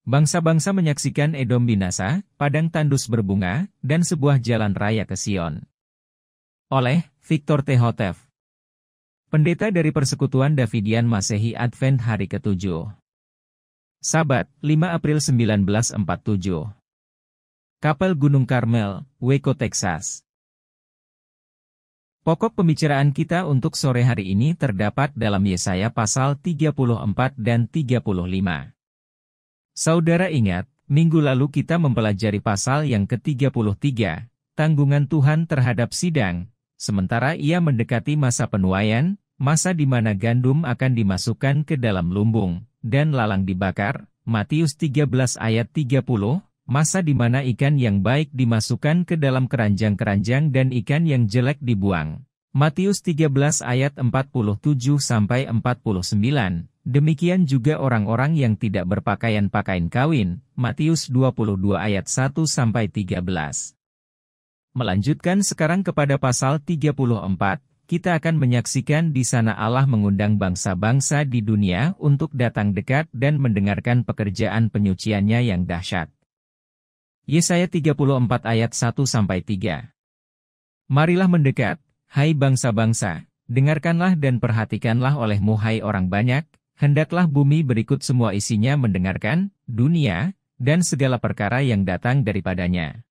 Bangsa-bangsa menyaksikan Edom binasa, padang tandus berbunga, dan sebuah jalan raya ke Sion. Oleh Victor T. Hotef, pendeta dari Persekutuan Davidian Masehi Advent hari ke-7. Sabat, 5 April 1947. Kapel Gunung Karmel, Waco, Texas. Pokok pembicaraan kita untuk sore hari ini terdapat dalam Yesaya pasal 34 dan 35. Saudara ingat, minggu lalu kita mempelajari pasal yang ke-33, tanggungan Tuhan terhadap sidang, sementara ia mendekati masa penuaian, masa di mana gandum akan dimasukkan ke dalam lumbung, dan lalang dibakar, Matius 13 ayat 30, masa di mana ikan yang baik dimasukkan ke dalam keranjang-keranjang dan ikan yang jelek dibuang. Matius 13 ayat 47-49, demikian juga orang-orang yang tidak berpakaian pakaian kawin, Matius 22 ayat 1-13. Melanjutkan sekarang kepada pasal 34, kita akan menyaksikan di sana Allah mengundang bangsa-bangsa di dunia untuk datang dekat dan mendengarkan pekerjaan penyuciannya yang dahsyat. Yesaya 34 ayat 1-3. Marilah mendekat, hai bangsa-bangsa, dengarkanlah dan perhatikanlah olehmu hai orang banyak, hendaklah bumi berikut semua isinya mendengarkan, dunia, dan segala perkara yang datang daripadanya.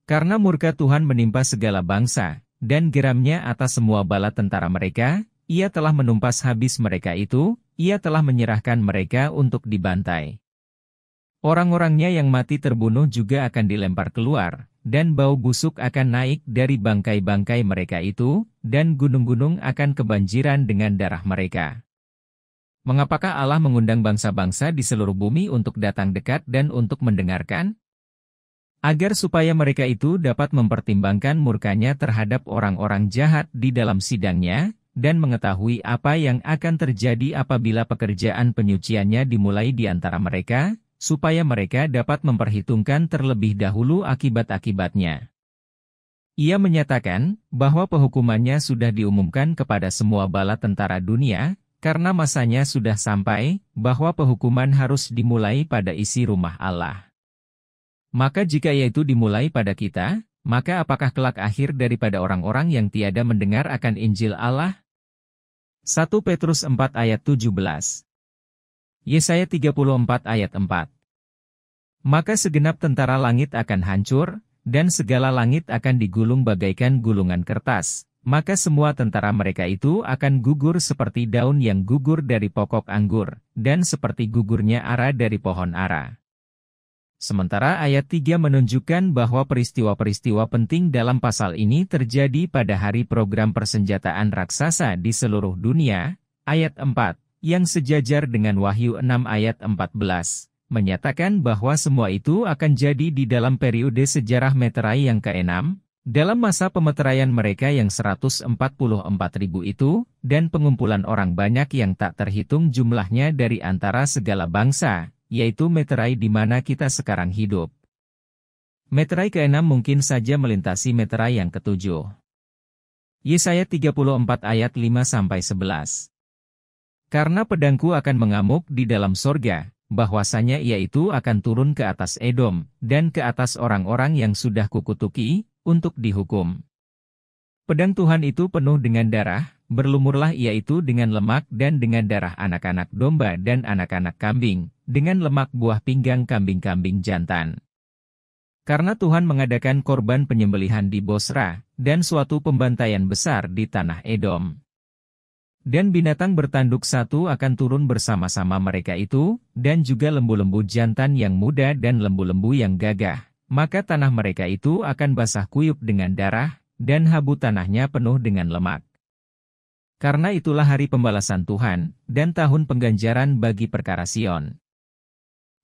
Karena murka Tuhan menimpa segala bangsa, dan geramnya atas semua bala tentara mereka, ia telah menumpas habis mereka itu, ia telah menyerahkan mereka untuk dibantai. Orang-orangnya yang mati terbunuh juga akan dilempar keluar, dan bau busuk akan naik dari bangkai-bangkai mereka itu, dan gunung-gunung akan kebanjiran dengan darah mereka. Mengapakah Allah mengundang bangsa-bangsa di seluruh bumi untuk datang dekat dan untuk mendengarkan? Agar supaya mereka itu dapat mempertimbangkan murkanya terhadap orang-orang jahat di dalam sidangnya, dan mengetahui apa yang akan terjadi apabila pekerjaan penyuciannya dimulai di antara mereka, supaya mereka dapat memperhitungkan terlebih dahulu akibat-akibatnya. Ia menyatakan bahwa penghukumannya sudah diumumkan kepada semua bala tentara dunia, karena masanya sudah sampai, bahwa penghukuman harus dimulai pada isi rumah Allah. Maka jika itu dimulai pada kita, maka apakah kelak akhir daripada orang-orang yang tiada mendengar akan Injil Allah? 1 Petrus 4 ayat 17. Yesaya 34 ayat 4. Maka segenap tentara langit akan hancur, dan segala langit akan digulung bagaikan gulungan kertas. Maka semua tentara mereka itu akan gugur seperti daun yang gugur dari pokok anggur, dan seperti gugurnya ara dari pohon ara. Sementara ayat 3 menunjukkan bahwa peristiwa-peristiwa penting dalam pasal ini terjadi pada hari program persenjataan raksasa di seluruh dunia, ayat 4, yang sejajar dengan Wahyu 6 ayat 14, menyatakan bahwa semua itu akan jadi di dalam periode sejarah meterai yang ke-6, dalam masa pemeteraian mereka yang 144.000 itu, dan pengumpulan orang banyak yang tak terhitung jumlahnya dari antara segala bangsa, yaitu meterai di mana kita sekarang hidup. Meterai ke-6 mungkin saja melintasi meterai yang ke-7. Yesaya 34 ayat 5-11. Karena pedangku akan mengamuk di dalam sorga, bahwasanya ia itu akan turun ke atas Edom, dan ke atas orang-orang yang sudah kukutuki, untuk dihukum. Pedang Tuhan itu penuh dengan darah, berlumurlah ia itu dengan lemak dan dengan darah anak-anak domba dan anak-anak kambing, dengan lemak buah pinggang kambing-kambing jantan. Karena Tuhan mengadakan korban penyembelihan di Bosra, dan suatu pembantaian besar di tanah Edom. Dan binatang bertanduk satu akan turun bersama-sama mereka itu, dan juga lembu-lembu jantan yang muda dan lembu-lembu yang gagah, maka tanah mereka itu akan basah kuyup dengan darah, dan habu tanahnya penuh dengan lemak. Karena itulah hari pembalasan Tuhan, dan tahun pengganjaran bagi perkara Sion.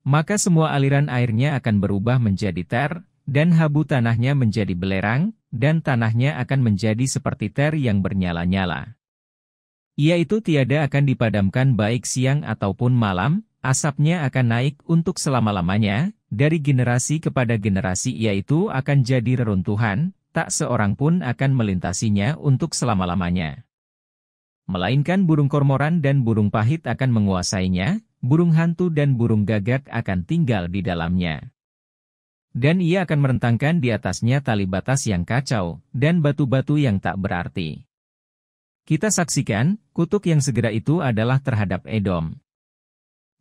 Maka semua aliran airnya akan berubah menjadi ter, dan habu tanahnya menjadi belerang, dan tanahnya akan menjadi seperti ter yang bernyala-nyala. Ia itu tiada akan dipadamkan baik siang ataupun malam, asapnya akan naik untuk selama-lamanya, dari generasi kepada generasi ia itu akan jadi reruntuhan, tak seorang pun akan melintasinya untuk selama-lamanya. Melainkan burung kormoran dan burung pahit akan menguasainya, burung hantu dan burung gagak akan tinggal di dalamnya. Dan ia akan merentangkan di atasnya tali batas yang kacau, dan batu-batu yang tak berarti. Kita saksikan, kutuk yang segera itu adalah terhadap Edom.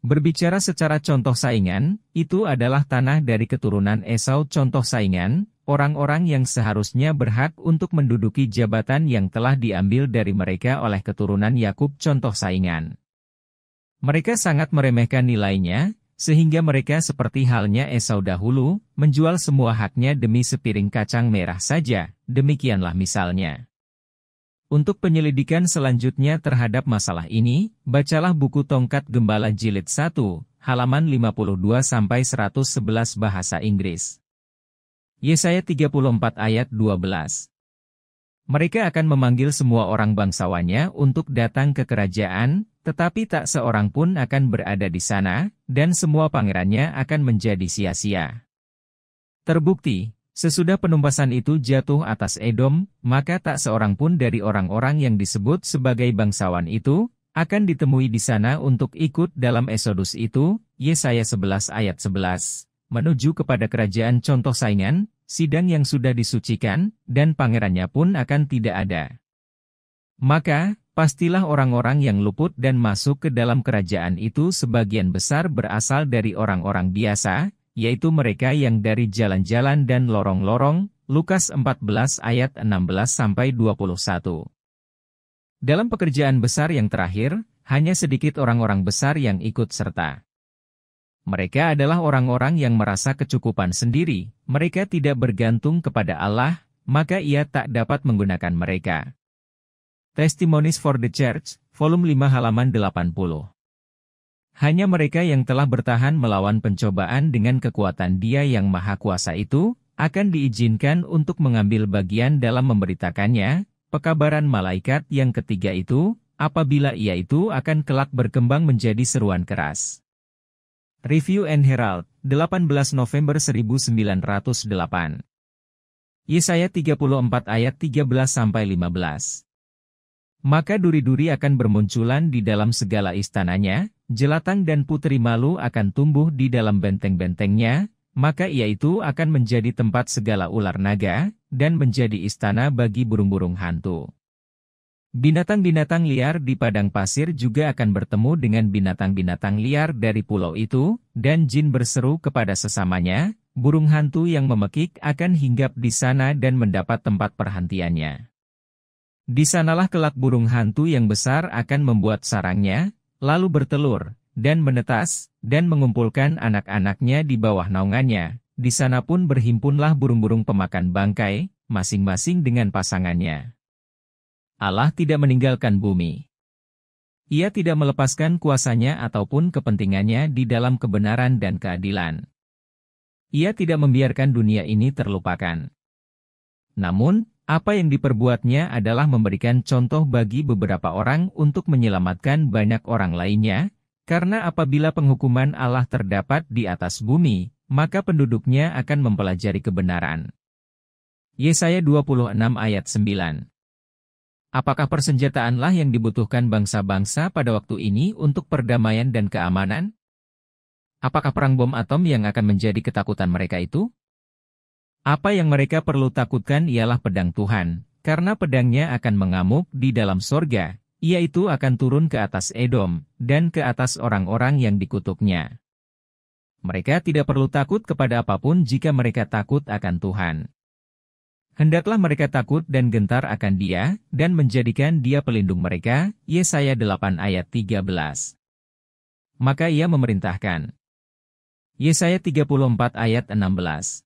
Berbicara secara contoh saingan, itu adalah tanah dari keturunan Esau. Contoh saingan, orang-orang yang seharusnya berhak untuk menduduki jabatan yang telah diambil dari mereka oleh keturunan Yakub. Contoh saingan. Mereka sangat meremehkan nilainya, sehingga mereka seperti halnya Esau dahulu, menjual semua haknya demi sepiring kacang merah saja, demikianlah misalnya. Untuk penyelidikan selanjutnya terhadap masalah ini, bacalah buku Tongkat Gembala Jilid 1, halaman 52-111 bahasa Inggris. Yesaya 34 ayat 12. Mereka akan memanggil semua orang bangsawannya untuk datang ke kerajaan, tetapi tak seorang pun akan berada di sana, dan semua pangerannya akan menjadi sia-sia. Terbukti, sesudah penumpasan itu jatuh atas Edom, maka tak seorang pun dari orang-orang yang disebut sebagai bangsawan itu, akan ditemui di sana untuk ikut dalam Eksodus itu. Yesaya 11 ayat 11, menuju kepada kerajaan contoh saingan, sidang yang sudah disucikan, dan pangerannya pun akan tidak ada. Maka, pastilah orang-orang yang luput dan masuk ke dalam kerajaan itu sebagian besar berasal dari orang-orang biasa, yaitu mereka yang dari jalan-jalan dan lorong-lorong. Lukas 14 ayat 16-21. Dalam pekerjaan besar yang terakhir, hanya sedikit orang-orang besar yang ikut serta. Mereka adalah orang-orang yang merasa kecukupan sendiri, mereka tidak bergantung kepada Allah, maka Ia tak dapat menggunakan mereka. Testimonies for the Church, volume 5 halaman 80. Hanya mereka yang telah bertahan melawan pencobaan dengan kekuatan Dia yang Maha Kuasa itu, akan diizinkan untuk mengambil bagian dalam memberitakannya, pekabaran malaikat yang ketiga itu, apabila ia itu akan kelak berkembang menjadi seruan keras. Review and Herald, 18 November 1908. Yesaya 34 ayat 13-15. Maka duri-duri akan bermunculan di dalam segala istananya, jelatang dan putri malu akan tumbuh di dalam benteng-bentengnya, maka ia itu akan menjadi tempat segala ular naga, dan menjadi istana bagi burung-burung hantu. Binatang-binatang liar di padang pasir juga akan bertemu dengan binatang-binatang liar dari pulau itu, dan jin berseru kepada sesamanya, burung hantu yang memekik akan hinggap di sana dan mendapat tempat perhentiannya. Di sanalah kelak burung hantu yang besar akan membuat sarangnya, lalu bertelur, dan menetas, dan mengumpulkan anak-anaknya di bawah naungannya. Di sana pun berhimpunlah burung-burung pemakan bangkai, masing-masing dengan pasangannya. Allah tidak meninggalkan bumi. Ia tidak melepaskan kuasanya ataupun kepentingannya di dalam kebenaran dan keadilan. Ia tidak membiarkan dunia ini terlupakan. Namun, apa yang diperbuatnya adalah memberikan contoh bagi beberapa orang untuk menyelamatkan banyak orang lainnya, karena apabila penghukuman Allah terdapat di atas bumi, maka penduduknya akan mempelajari kebenaran. Yesaya 26 ayat 9. Apakah persenjataanlah yang dibutuhkan bangsa-bangsa pada waktu ini untuk perdamaian dan keamanan? Apakah perang bom atom yang akan menjadi ketakutan mereka itu? Apa yang mereka perlu takutkan ialah pedang Tuhan, karena pedangnya akan mengamuk di dalam sorga, yaitu akan turun ke atas Edom, dan ke atas orang-orang yang dikutuknya. Mereka tidak perlu takut kepada apapun jika mereka takut akan Tuhan. Hendaklah mereka takut dan gentar akan Dia, dan menjadikan Dia pelindung mereka. Yesaya 8 ayat 13. Maka Ia memerintahkan. Yesaya 34 ayat 16.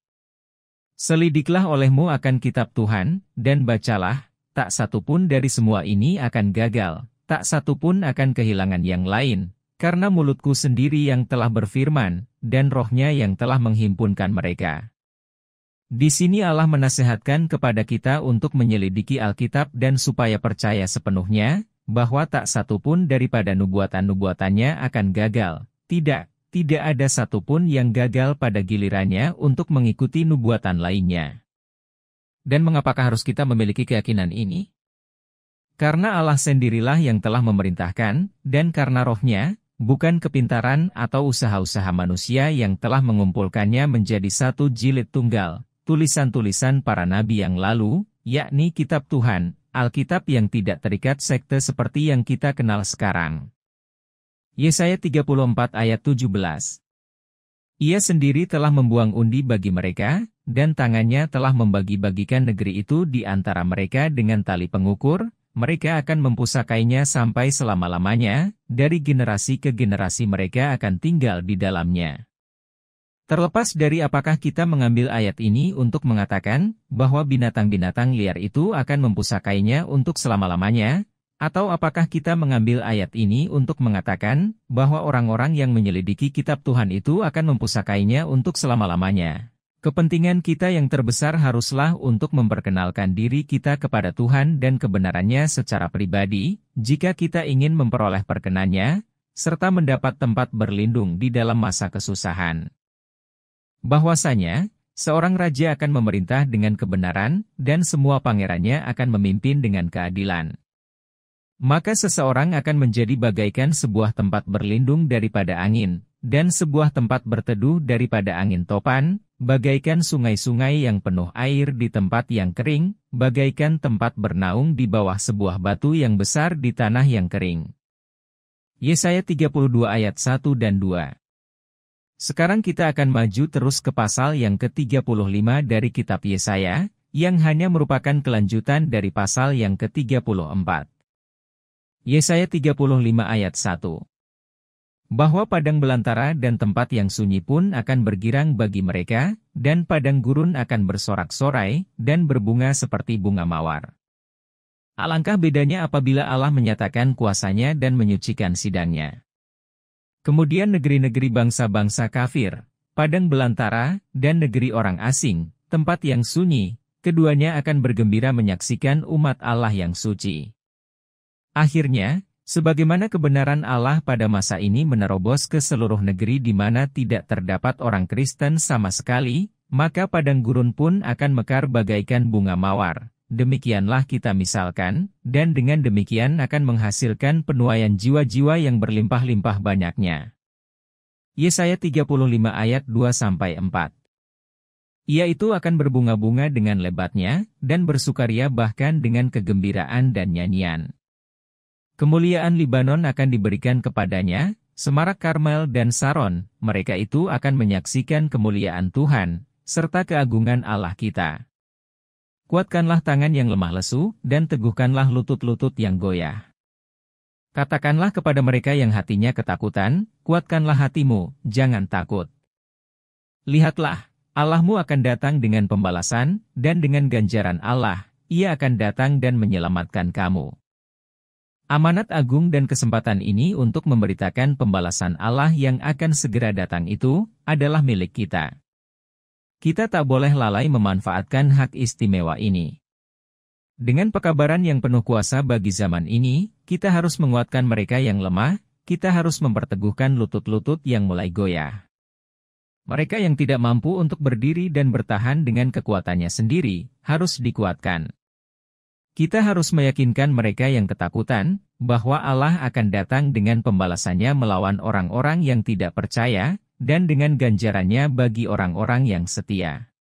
Selidiklah olehmu akan kitab Tuhan, dan bacalah, tak satu pun dari semua ini akan gagal, tak satu pun akan kehilangan yang lain, karena mulutku sendiri yang telah berfirman, dan rohnya yang telah menghimpunkan mereka. Di sini Allah menasehatkan kepada kita untuk menyelidiki Alkitab dan supaya percaya sepenuhnya, bahwa tak satu pun daripada nubuatan-nubuatannya akan gagal. Tidak ada satupun yang gagal pada gilirannya untuk mengikuti nubuatan lainnya. Dan mengapakah harus kita memiliki keyakinan ini? Karena Allah sendirilah yang telah memerintahkan, dan karena rohnya, bukan kepintaran atau usaha-usaha manusia yang telah mengumpulkannya menjadi satu jilid tunggal, tulisan-tulisan para nabi yang lalu, yakni kitab Tuhan, Alkitab yang tidak terikat sekte seperti yang kita kenal sekarang. Yesaya 34 ayat 17. Ia sendiri telah membuang undi bagi mereka, dan tangannya telah membagi-bagikan negeri itu di antara mereka dengan tali pengukur. Mereka akan mempusakainya sampai selama-lamanya, dari generasi ke generasi mereka akan tinggal di dalamnya. Terlepas dari apakah kita mengambil ayat ini untuk mengatakan bahwa binatang-binatang liar itu akan mempusakainya untuk selama-lamanya, atau apakah kita mengambil ayat ini untuk mengatakan bahwa orang-orang yang menyelidiki kitab Tuhan itu akan mempusakainya untuk selama-lamanya. Kepentingan kita yang terbesar haruslah untuk memperkenalkan diri kita kepada Tuhan dan kebenarannya secara pribadi, jika kita ingin memperoleh perkenan-Nya, serta mendapat tempat berlindung di dalam masa kesusahan. Bahwasanya, seorang raja akan memerintah dengan kebenaran, dan semua pangerannya akan memimpin dengan keadilan. Maka seseorang akan menjadi bagaikan sebuah tempat berlindung daripada angin, dan sebuah tempat berteduh daripada angin topan, bagaikan sungai-sungai yang penuh air di tempat yang kering, bagaikan tempat bernaung di bawah sebuah batu yang besar di tanah yang kering. Yesaya 32 ayat 1 dan 2. Sekarang kita akan maju terus ke pasal yang ke-35 dari kitab Yesaya, yang hanya merupakan kelanjutan dari pasal yang ke-34. Yesaya 35 ayat 1. Bahwa padang belantara dan tempat yang sunyi pun akan bergirang bagi mereka, dan padang gurun akan bersorak-sorai, dan berbunga seperti bunga mawar. Alangkah bedanya apabila Allah menyatakan kuasanya dan menyucikan sidangnya. Kemudian negeri-negeri bangsa-bangsa kafir, padang belantara, dan negeri orang asing, tempat yang sunyi, keduanya akan bergembira menyaksikan umat Allah yang suci. Akhirnya, sebagaimana kebenaran Allah pada masa ini menerobos ke seluruh negeri di mana tidak terdapat orang Kristen sama sekali, maka padang gurun pun akan mekar bagaikan bunga mawar. Demikianlah kita misalkan, dan dengan demikian akan menghasilkan penuaian jiwa-jiwa yang berlimpah-limpah banyaknya. Yesaya 35 ayat 2-4. Ia itu akan berbunga-bunga dengan lebatnya, dan bersukaria bahkan dengan kegembiraan dan nyanyian. Kemuliaan Libanon akan diberikan kepadanya, semarak Karmel dan Saron, mereka itu akan menyaksikan kemuliaan Tuhan, serta keagungan Allah kita. Kuatkanlah tangan yang lemah lesu, dan teguhkanlah lutut-lutut yang goyah. Katakanlah kepada mereka yang hatinya ketakutan, kuatkanlah hatimu, jangan takut. Lihatlah, Allahmu akan datang dengan pembalasan, dan dengan ganjaran Allah, Ia akan datang dan menyelamatkan kamu. Amanat agung dan kesempatan ini untuk memberitakan pembalasan Allah yang akan segera datang itu, adalah milik kita. Kita tak boleh lalai memanfaatkan hak istimewa ini. Dengan pekabaran yang penuh kuasa bagi zaman ini, kita harus menguatkan mereka yang lemah, kita harus memperteguhkan lutut-lutut yang mulai goyah. Mereka yang tidak mampu untuk berdiri dan bertahan dengan kekuatannya sendiri, harus dikuatkan. Kita harus meyakinkan mereka yang ketakutan, bahwa Allah akan datang dengan pembalasannya melawan orang-orang yang tidak percaya, dan dengan ganjarannya bagi orang-orang yang setia.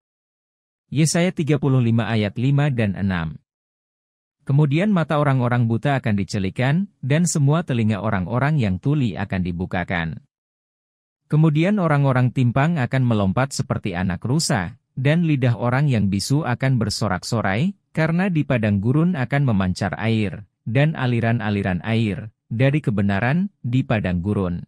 Yesaya 35 ayat 5 dan 6. Kemudian mata orang-orang buta akan dicelikan, dan semua telinga orang-orang yang tuli akan dibukakan. Kemudian orang-orang timpang akan melompat seperti anak rusa, dan lidah orang yang bisu akan bersorak-sorai, karena di padang gurun akan memancar air, dan aliran-aliran air, dari kebenaran, di padang gurun.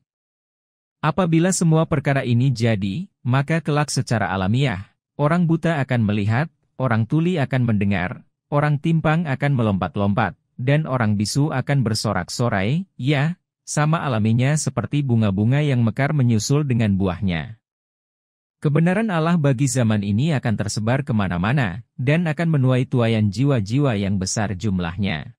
Apabila semua perkara ini jadi, maka kelak secara alamiah, orang buta akan melihat, orang tuli akan mendengar, orang timpang akan melompat-lompat, dan orang bisu akan bersorak-sorai, ya, sama alaminya seperti bunga-bunga yang mekar menyusul dengan buahnya. Kebenaran Allah bagi zaman ini akan tersebar kemana-mana, dan akan menuai tuaian jiwa-jiwa yang besar jumlahnya.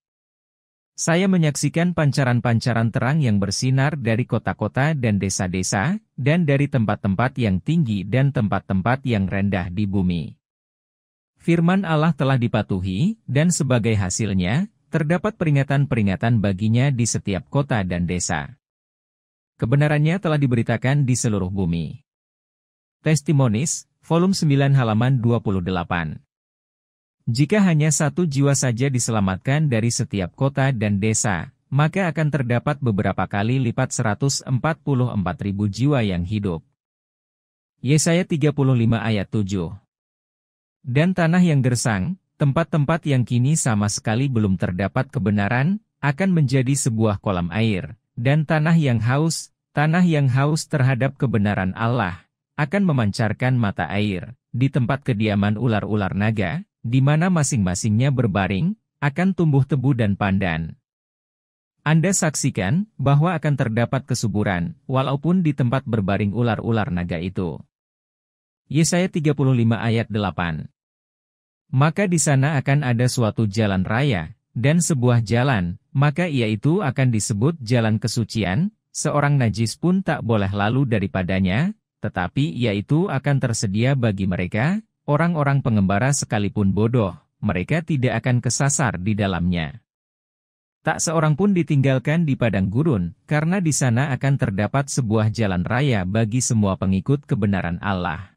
Saya menyaksikan pancaran-pancaran terang yang bersinar dari kota-kota dan desa-desa, dan dari tempat-tempat yang tinggi dan tempat-tempat yang rendah di bumi. Firman Allah telah dipatuhi, dan sebagai hasilnya, terdapat peringatan-peringatan baginya di setiap kota dan desa. Kebenarannya telah diberitakan di seluruh bumi. Testimonies, volume 9 halaman 28. Jika hanya satu jiwa saja diselamatkan dari setiap kota dan desa, maka akan terdapat beberapa kali lipat 144.000 jiwa yang hidup. Yesaya 35 ayat 7. Dan tanah yang gersang, tempat-tempat yang kini sama sekali belum terdapat kebenaran, akan menjadi sebuah kolam air, dan tanah yang haus terhadap kebenaran Allah, akan memancarkan mata air, di tempat kediaman ular-ular naga, di mana masing-masingnya berbaring, akan tumbuh tebu dan pandan. Anda saksikan bahwa akan terdapat kesuburan, walaupun di tempat berbaring ular-ular naga itu. Yesaya 35 ayat 8. Maka di sana akan ada suatu jalan raya, dan sebuah jalan, maka ia itu akan disebut jalan kesucian, seorang najis pun tak boleh lalu daripadanya, tetapi ia itu akan tersedia bagi mereka, orang-orang pengembara sekalipun bodoh, mereka tidak akan kesasar di dalamnya. Tak seorang pun ditinggalkan di padang gurun, karena di sana akan terdapat sebuah jalan raya bagi semua pengikut kebenaran Allah.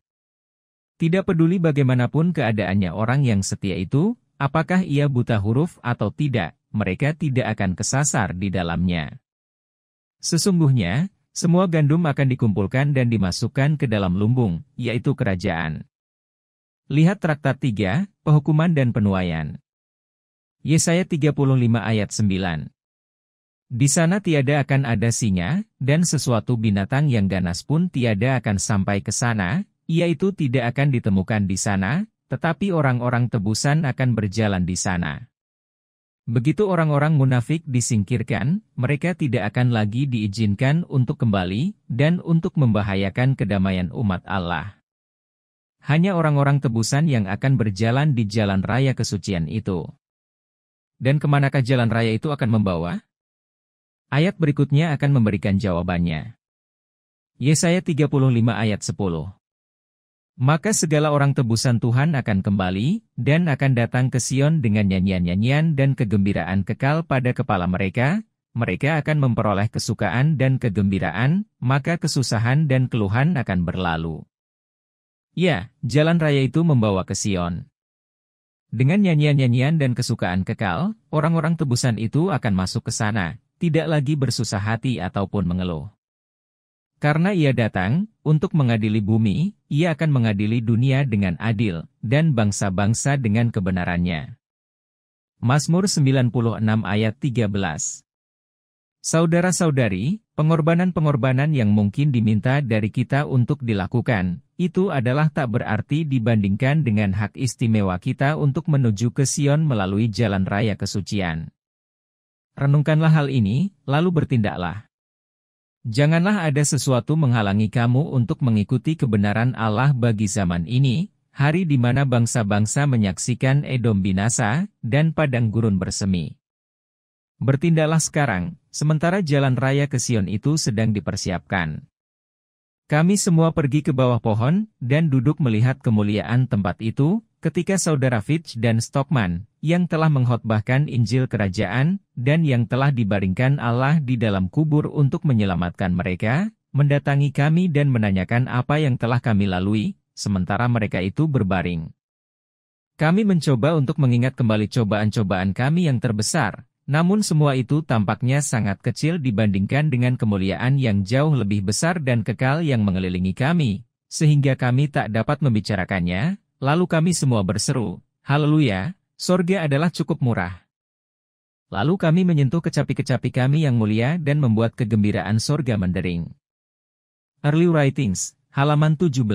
Tidak peduli bagaimanapun keadaannya orang yang setia itu, apakah ia buta huruf atau tidak, mereka tidak akan kesasar di dalamnya. Sesungguhnya, semua gandum akan dikumpulkan dan dimasukkan ke dalam lumbung, yaitu kerajaan. Lihat Traktat 3, Pehukuman dan Penuaian. Yesaya 35 ayat 9. Di sana tiada akan ada singa, dan sesuatu binatang yang ganas pun tiada akan sampai ke sana, yaitu tidak akan ditemukan di sana, tetapi orang-orang tebusan akan berjalan di sana. Begitu orang-orang munafik disingkirkan, mereka tidak akan lagi diizinkan untuk kembali, dan untuk membahayakan kedamaian umat Allah. Hanya orang-orang tebusan yang akan berjalan di jalan raya kesucian itu. Dan kemanakah jalan raya itu akan membawa? Ayat berikutnya akan memberikan jawabannya. Yesaya 35 ayat 10. Maka segala orang tebusan Tuhan akan kembali, dan akan datang ke Sion dengan nyanyian-nyanyian dan kegembiraan kekal pada kepala mereka, mereka akan memperoleh kesukaan dan kegembiraan, maka kesusahan dan keluhan akan berlalu. Ya, jalan raya itu membawa ke Sion. Dengan nyanyian-nyanyian dan kesukaan kekal, orang-orang tebusan itu akan masuk ke sana, tidak lagi bersusah hati ataupun mengeluh. Karena ia datang, untuk mengadili bumi, ia akan mengadili dunia dengan adil, dan bangsa-bangsa dengan kebenarannya. Mazmur 96 ayat 13. Saudara-saudari, pengorbanan-pengorbanan yang mungkin diminta dari kita untuk dilakukan, itu adalah tak berarti dibandingkan dengan hak istimewa kita untuk menuju ke Sion melalui jalan raya kesucian. Renungkanlah hal ini, lalu bertindaklah. Janganlah ada sesuatu menghalangi kamu untuk mengikuti kebenaran Allah bagi zaman ini, hari di mana bangsa-bangsa menyaksikan Edom binasa, dan padang gurun bersemi. Bertindaklah sekarang, sementara jalan raya ke Sion itu sedang dipersiapkan. Kami semua pergi ke bawah pohon, dan duduk melihat kemuliaan tempat itu, ketika saudara Fitch dan Stockman, yang telah mengkhotbahkan Injil Kerajaan, dan yang telah dibaringkan Allah di dalam kubur untuk menyelamatkan mereka, mendatangi kami dan menanyakan apa yang telah kami lalui, sementara mereka itu berbaring. Kami mencoba untuk mengingat kembali cobaan-cobaan kami yang terbesar, namun semua itu tampaknya sangat kecil dibandingkan dengan kemuliaan yang jauh lebih besar dan kekal yang mengelilingi kami, sehingga kami tak dapat membicarakannya, lalu kami semua berseru, Haleluya, sorga adalah cukup murah. Lalu kami menyentuh kecapi-kecapi kami yang mulia dan membuat kegembiraan sorga mendering. Early Writings, halaman 17.